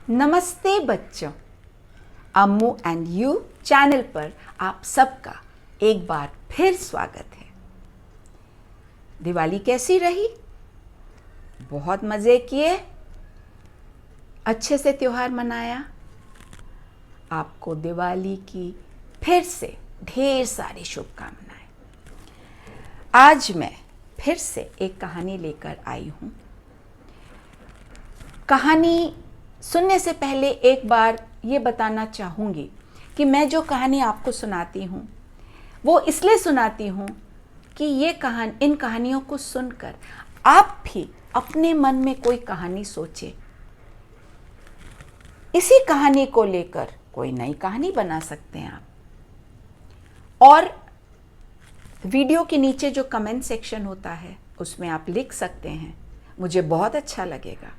नमस्ते बच्चों, अम्मू and you channel पर आप सबका एक बार फिर स्वागत है। दिवाली कैसी रही? बहुत मज़े किए? अच्छे से त्योहार मनाया? आपको दिवाली की फिर से ढेर सारी शुभकामनाएं। आज मैं फिर से एक कहानी लेकर आई हूँ। कहानी सुनने से पहले एक बार ये बताना चाहूँगी कि मैं जो कहानी आपको सुनाती हूँ वो इसलिए सुनाती हूँ कि इन कहानियों को सुनकर आप भी अपने मन में कोई कहानी सोचें। इसी कहानी को लेकर कोई नई कहानी बना सकते हैं आप। और वीडियो के नीचे जो कमेंट सेक्शन होता है उसमें आप लिख सकते हैं, मुझे बहुत अच्छा लगेगा।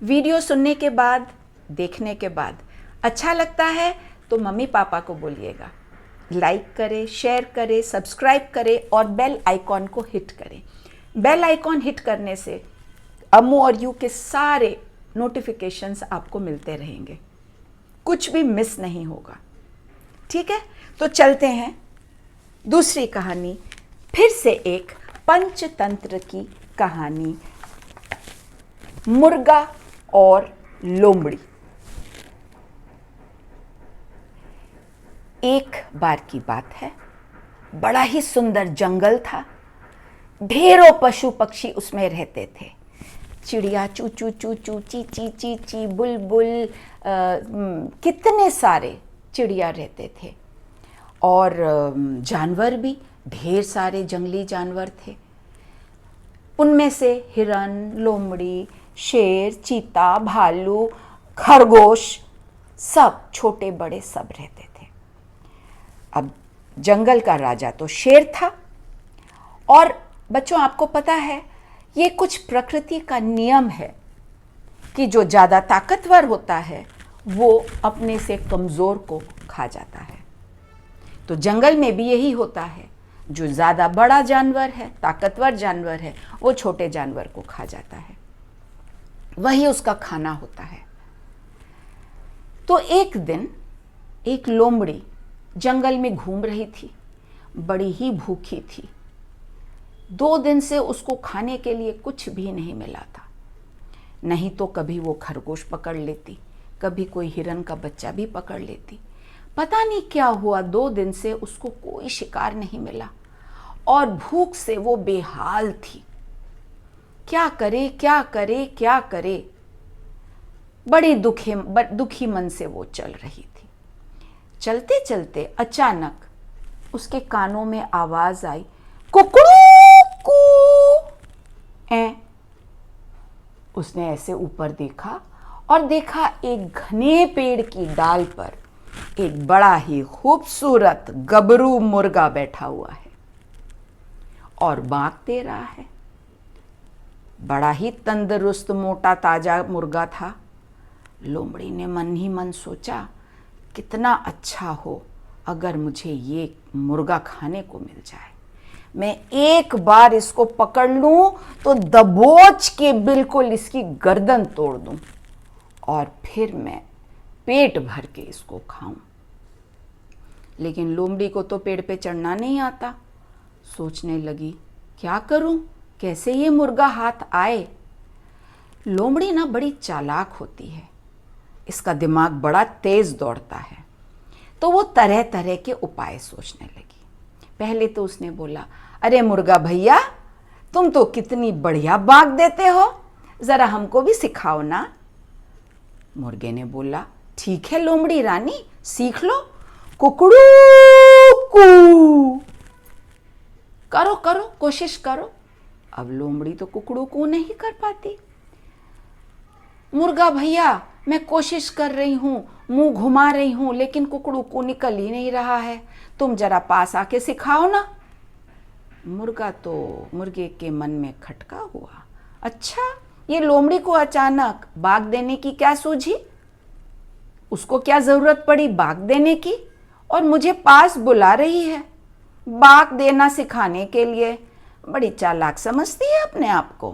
वीडियो सुनने के बाद, देखने के बाद अच्छा लगता है तो मम्मी पापा को बोलिएगा, लाइक करें, शेयर करें, सब्सक्राइब करें और बेल आइकॉन को हिट करें। बेल आइकॉन हिट करने से अम्मू और यू के सारे नोटिफिकेशंस आपको मिलते रहेंगे, कुछ भी मिस नहीं होगा। ठीक है, तो चलते हैं दूसरी कहानी, फिर से एक पंचतंत्र की कहानी, मुर्गा और लोमड़ी। एक बार की बात है, बड़ा ही सुंदर जंगल था। ढेरों पशु पक्षी उसमें रहते थे। चिड़िया चू चू चू चू, ची ची ची ची, बुलबुल, कितने सारे चिड़िया रहते थे। और जानवर भी ढेर सारे जंगली जानवर थे। उनमें से हिरन, लोमड़ी, शेर, चीता, भालू, खरगोश, सब छोटे बड़े सब रहते थे। अब जंगल का राजा तो शेर था। और बच्चों, आपको पता है ये कुछ प्रकृति का नियम है कि जो ज़्यादा ताकतवर होता है वो अपने से कमज़ोर को खा जाता है। तो जंगल में भी यही होता है, जो ज़्यादा बड़ा जानवर है, ताकतवर जानवर है, वो छोटे जानवर को खा जाता है, वही उसका खाना होता है। तो एक दिन एक लोमड़ी जंगल में घूम रही थी, बड़ी ही भूखी थी। 2 दिन से उसको खाने के लिए कुछ भी नहीं मिला था। नहीं तो कभी वो खरगोश पकड़ लेती, कभी कोई हिरन का बच्चा भी पकड़ लेती। पता नहीं क्या हुआ, 2 दिन से उसको कोई शिकार नहीं मिला और भूख से वो बेहाल थी। क्या करे क्या करे क्या करे, बड़ी दुखी मन से वो चल रही थी। चलते चलते अचानक उसके कानों में आवाज आई, कुकड़ू ऐ। उसने ऐसे ऊपर देखा और देखा एक घने पेड़ की डाल पर एक बड़ा ही खूबसूरत गबरू मुर्गा बैठा हुआ है और बांक दे रहा है। बड़ा ही तंदुरुस्त, मोटा, ताजा मुर्गा था। लोमड़ी ने मन ही मन सोचा, कितना अच्छा हो अगर मुझे ये मुर्गा खाने को मिल जाए। मैं एक बार इसको पकड़ लूं तो दबोच के बिल्कुल इसकी गर्दन तोड़ दूं और फिर मैं पेट भर के इसको खाऊं। लेकिन लोमड़ी को तो पेड़ पे चढ़ना नहीं आता। सोचने लगी, क्या करूं, कैसे ये मुर्गा हाथ आए। लोमड़ी ना बड़ी चालाक होती है, इसका दिमाग बड़ा तेज दौड़ता है। तो वो तरह तरह के उपाय सोचने लगी। पहले तो उसने बोला, अरे मुर्गा भैया, तुम तो कितनी बढ़िया बांक देते हो, जरा हमको भी सिखाओ ना। मुर्गे ने बोला, ठीक है लोमड़ी रानी, सीख लो। कुकड़ू कू, करो करो, कोशिश करो। अब लोमड़ी तो कुकड़ू कू नहीं कर पाती। मुर्गा भैया, मैं कोशिश कर रही हूँ, मुंह घुमा रही हूँ, लेकिन कुकड़ू कू निकल ही नहीं रहा है, तुम जरा पास आके सिखाओ ना। मुर्गे के मन में खटका हुआ, अच्छा, ये लोमड़ी को अचानक बाग देने की क्या सूझी? उसको क्या जरूरत पड़ी बाग देने की, और मुझे पास बुला रही है बाग देना सिखाने के लिए। बड़ी चालाक समझती है अपने आप को।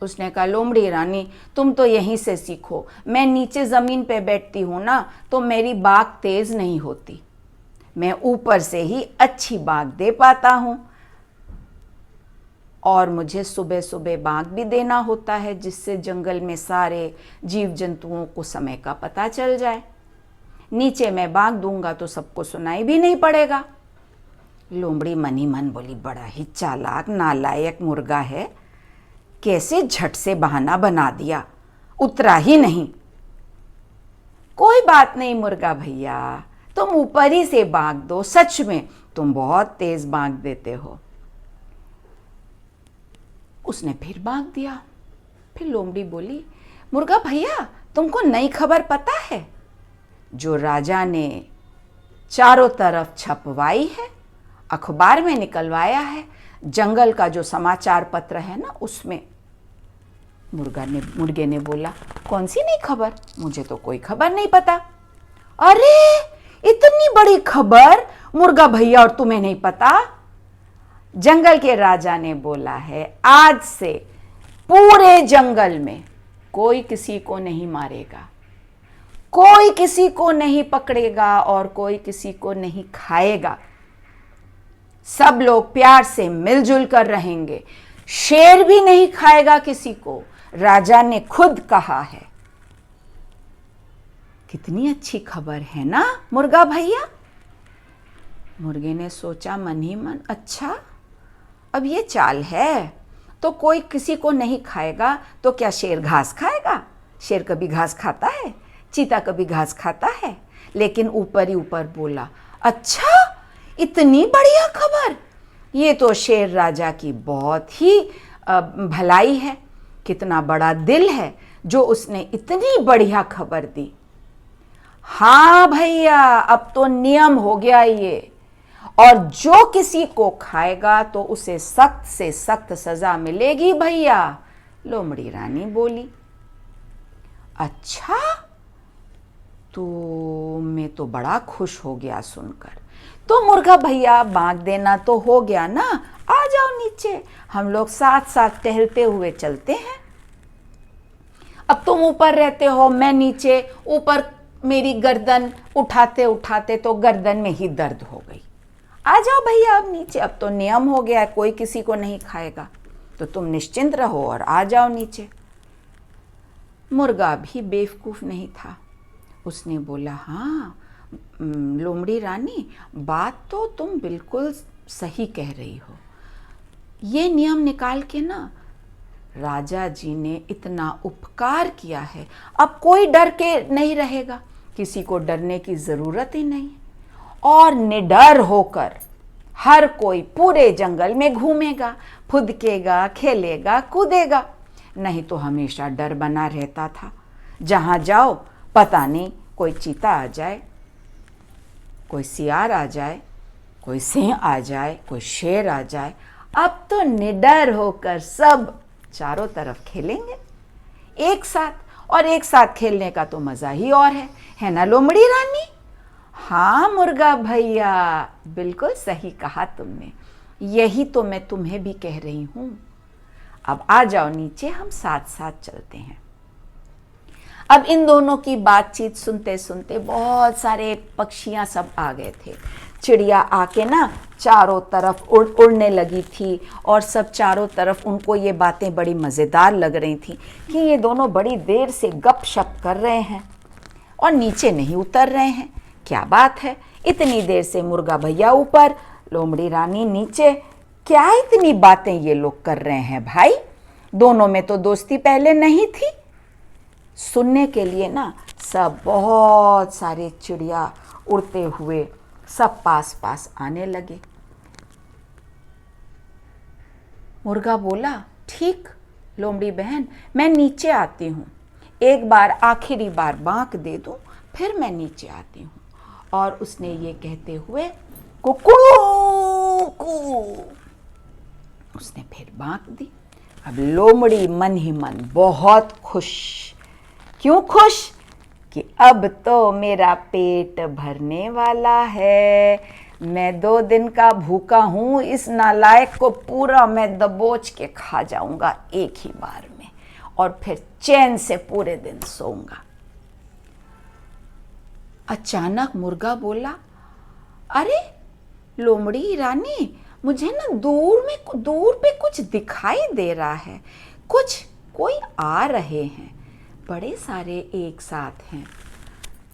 उसने कहा, लोमड़ी रानी तुम तो यहीं से सीखो, मैं नीचे ज़मीन पे बैठती हूँ ना तो मेरी बाग तेज नहीं होती, मैं ऊपर से ही अच्छी बाग दे पाता हूँ, और मुझे सुबह सुबह बाग भी देना होता है जिससे जंगल में सारे जीव जंतुओं को समय का पता चल जाए। नीचे मैं बाग दूंगा तो सबको सुनाई भी नहीं पड़ेगा। लोमड़ी मन ही मन बोली, बड़ा ही चालाक नालायक मुर्गा है, कैसे झट से बहाना बना दिया, उतरा ही नहीं। कोई बात नहीं मुर्गा भैया, तुम ऊपर ही से बाग दो, सच में तुम बहुत तेज बाग देते हो। उसने फिर बाग दिया। फिर लोमड़ी बोली, मुर्गा भैया तुमको नई खबर पता है जो राजा ने चारों तरफ छपवाई है, अखबार में निकलवाया है, जंगल का जो समाचार पत्र है ना उसमें। मुर्गे ने बोला, कौन सी नई खबर, मुझे तो कोई खबर नहीं पता। अरे इतनी बड़ी खबर मुर्गा भैया और तुम्हें नहीं पता? जंगल के राजा ने बोला है आज से पूरे जंगल में कोई किसी को नहीं मारेगा, कोई किसी को नहीं पकड़ेगा और कोई किसी को नहीं खाएगा, सब लोग प्यार से मिलजुल कर रहेंगे, शेर भी नहीं खाएगा किसी को, राजा ने खुद कहा है। कितनी अच्छी खबर है ना मुर्गा भैया? मुर्गे ने सोचा मन ही मन, अच्छा अब ये चाल है तो कोई किसी को नहीं खाएगा तो क्या शेर घास खाएगा? शेर कभी घास खाता है? चीता कभी घास खाता है? लेकिन ऊपर ही ऊपर बोला, अच्छा इतनी बढ़िया खबर, ये तो शेर राजा की बहुत ही भलाई है, कितना बड़ा दिल है जो उसने इतनी बढ़िया खबर दी। हाँ भैया अब तो नियम हो गया ये, और जो किसी को खाएगा तो उसे सख्त से सख्त सजा मिलेगी भैया, लोमड़ी रानी बोली। अच्छा, तो मैं तो बड़ा खुश हो गया सुनकर। तो मुर्गा भैया बाग देना तो हो गया ना, आ जाओ नीचे, हम लोग साथ साथ टहलते हुए चलते हैं। अब तुम ऊपर रहते हो, मैं नीचे, ऊपर मेरी गर्दन उठाते उठाते तो गर्दन में ही दर्द हो गई। आ जाओ भैया अब नीचे, अब तो नियम हो गया है, कोई किसी को नहीं खाएगा, तो तुम निश्चिंत रहो और आ जाओ नीचे। मुर्गा भी बेवकूफ़ नहीं था, उसने बोला, हाँ लोमड़ी रानी बात तो तुम बिल्कुल सही कह रही हो, ये नियम निकाल के ना राजा जी ने इतना उपकार किया है, अब कोई डर के नहीं रहेगा, किसी को डरने की ज़रूरत ही नहीं, और निडर होकर हर कोई पूरे जंगल में घूमेगा, फुदकेगा, खेलेगा, कूदेगा। नहीं तो हमेशा डर बना रहता था, जहाँ जाओ पता नहीं कोई चीता आ जाए, कोई सियार आ जाए, कोई सिंह आ जाए, कोई शेर आ जाए। अब तो निडर होकर सब चारों तरफ खेलेंगे एक साथ, और एक साथ खेलने का तो मज़ा ही और है ना लोमड़ी रानी? हाँ मुर्गा भैया बिल्कुल सही कहा तुमने, यही तो मैं तुम्हें भी कह रही हूँ। अब आ जाओ नीचे, हम साथ साथ चलते हैं। अब इन दोनों की बातचीत सुनते सुनते बहुत सारे पक्षियाँ सब आ गए थे, चिड़िया आके ना चारों तरफ उड़ने लगी थी, और सब चारों तरफ उनको ये बातें बड़ी मज़ेदार लग रही थी कि ये दोनों बड़ी देर से गपशप कर रहे हैं और नीचे नहीं उतर रहे हैं। क्या बात है, इतनी देर से मुर्गा भैया ऊपर, लोमड़ी रानी नीचे, क्या इतनी बातें ये लोग कर रहे हैं भाई? दोनों में तो दोस्ती पहले नहीं थी। सुनने के लिए ना सब बहुत सारे चिड़िया उड़ते हुए सब पास पास आने लगे। मुर्गा बोला, ठीक लोमड़ी बहन, मैं नीचे आती हूँ, एक बार आखिरी बार बांक दे दूँ, फिर मैं नीचे आती हूँ। और उसने ये कहते हुए कुकू उसने फिर बांक दी। अब लोमड़ी मन ही मन बहुत खुश। क्यों खुश? कि अब तो मेरा पेट भरने वाला है, मैं 2 दिन का भूखा हूँ, इस नालायक को पूरा मैं दबोच के खा जाऊंगा एक ही बार में। और फिर चैन से पूरे दिन सोऊंगा। अचानक मुर्गा बोला, अरे लोमड़ी रानी, मुझे ना दूर पे कुछ दिखाई दे रहा है, कोई आ रहे हैं, बड़े सारे एक साथ हैं।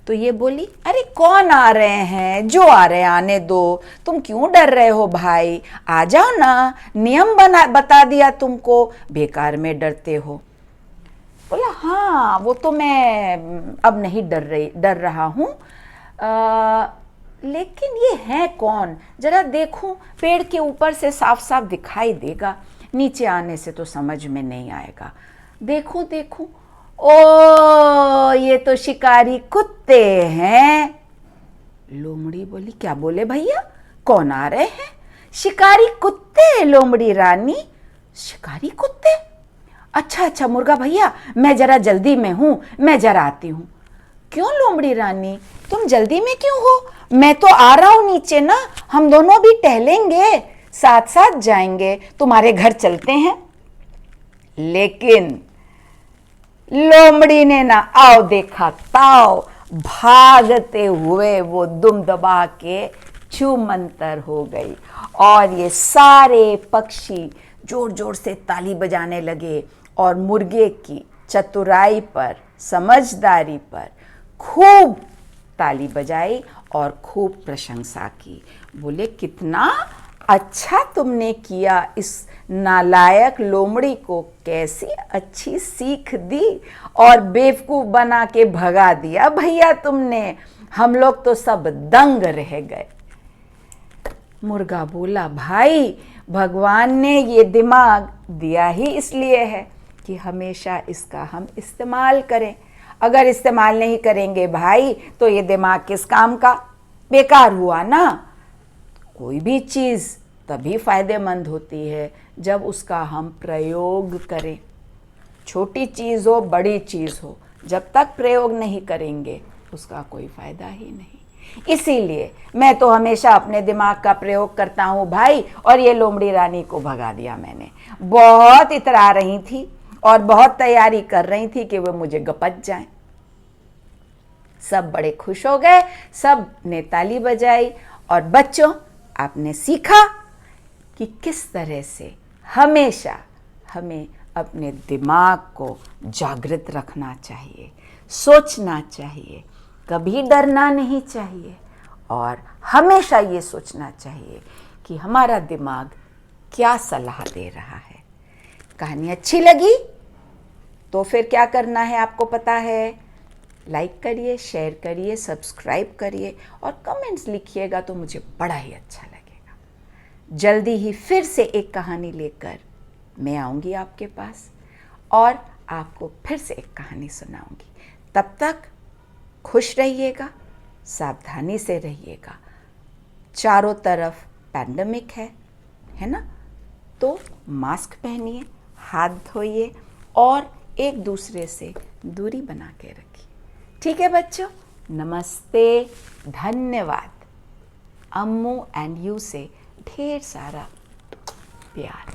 तो ये बोली, अरे कौन आ रहे हैं? जो आ रहे हैं आने दो, तुम क्यों डर रहे हो भाई, आ जाओ ना, नियम बता दिया तुमको, बेकार में डरते हो। बोला, हाँ वो तो मैं अब नहीं डर रहा हूँ, लेकिन ये है कौन, जरा देखूं, पेड़ के ऊपर से साफ साफ दिखाई देगा, नीचे आने से तो समझ में नहीं आएगा। देखूं, ओ ये तो शिकारी कुत्ते हैं। लोमड़ी बोली, क्या बोले भैया, कौन आ रहे हैं? शिकारी कुत्ते लोमड़ी रानी। शिकारी कुत्ते? अच्छा मुर्गा भैया, मैं जरा जल्दी में हूं, मैं जरा आती हूं। क्यों लोमड़ी रानी, तुम जल्दी में क्यों हो? मैं तो आ रहा हूं नीचे ना, हम दोनों भी टहलेंगे, साथ साथ जाएंगे, तुम्हारे घर चलते हैं। लेकिन लोमड़ी ने ना आओ देखा ताओ, भागते हुए वो दुम दबा के छूमंतर हो गई और ये सारे पक्षी जोर जोर से ताली बजाने लगे और मुर्गे की चतुराई पर, समझदारी पर खूब ताली बजाई और खूब प्रशंसा की। बोले, कितना अच्छा तुमने किया, इस नालायक लोमड़ी को कैसी अच्छी सीख दी और बेवकूफ बना के भगा दिया भैया तुमने, हम लोग तो सब दंग रह गए। मुर्गा बोला, भाई भगवान ने ये दिमाग दिया ही इसलिए है कि हमेशा इसका हम इस्तेमाल करें, अगर इस्तेमाल नहीं करेंगे भाई तो ये दिमाग किस काम का, बेकार हुआ ना। कोई भी चीज़ तभी फायदेमंद होती है जब उसका हम प्रयोग करें, छोटी चीज़ हो बड़ी चीज़ हो, जब तक प्रयोग नहीं करेंगे उसका कोई फायदा ही नहीं। इसीलिए मैं तो हमेशा अपने दिमाग का प्रयोग करता हूँ भाई, और ये लोमड़ी रानी को भगा दिया मैंने। बहुत इतरा रही थी और बहुत तैयारी कर रही थी कि वो मुझे गपच जाए। सब बड़े खुश हो गए, सब ने ताली बजाई। और बच्चों, आपने सीखा कि किस तरह से हमेशा हमें अपने दिमाग को जागृत रखना चाहिए, सोचना चाहिए, कभी डरना नहीं चाहिए और हमेशा ये सोचना चाहिए कि हमारा दिमाग क्या सलाह दे रहा है। कहानी अच्छी लगी तो फिर क्या करना है आपको पता है, लाइक करिए, शेयर करिए, सब्सक्राइब करिए और कमेंट्स लिखिएगा तो मुझे बड़ा ही अच्छा लगेगा। जल्दी ही फिर से एक कहानी लेकर मैं आऊँगी आपके पास और आपको फिर से एक कहानी सुनाऊंगी। तब तक खुश रहिएगा, सावधानी से रहिएगा। चारों तरफ पैंडेमिक है ना, तो मास्क पहनिए, हाथ धोइए और एक दूसरे से दूरी बना के रखिए। ठीक है बच्चों, नमस्ते, धन्यवाद। अम्मू एंड यू से ढेर सारा प्यार।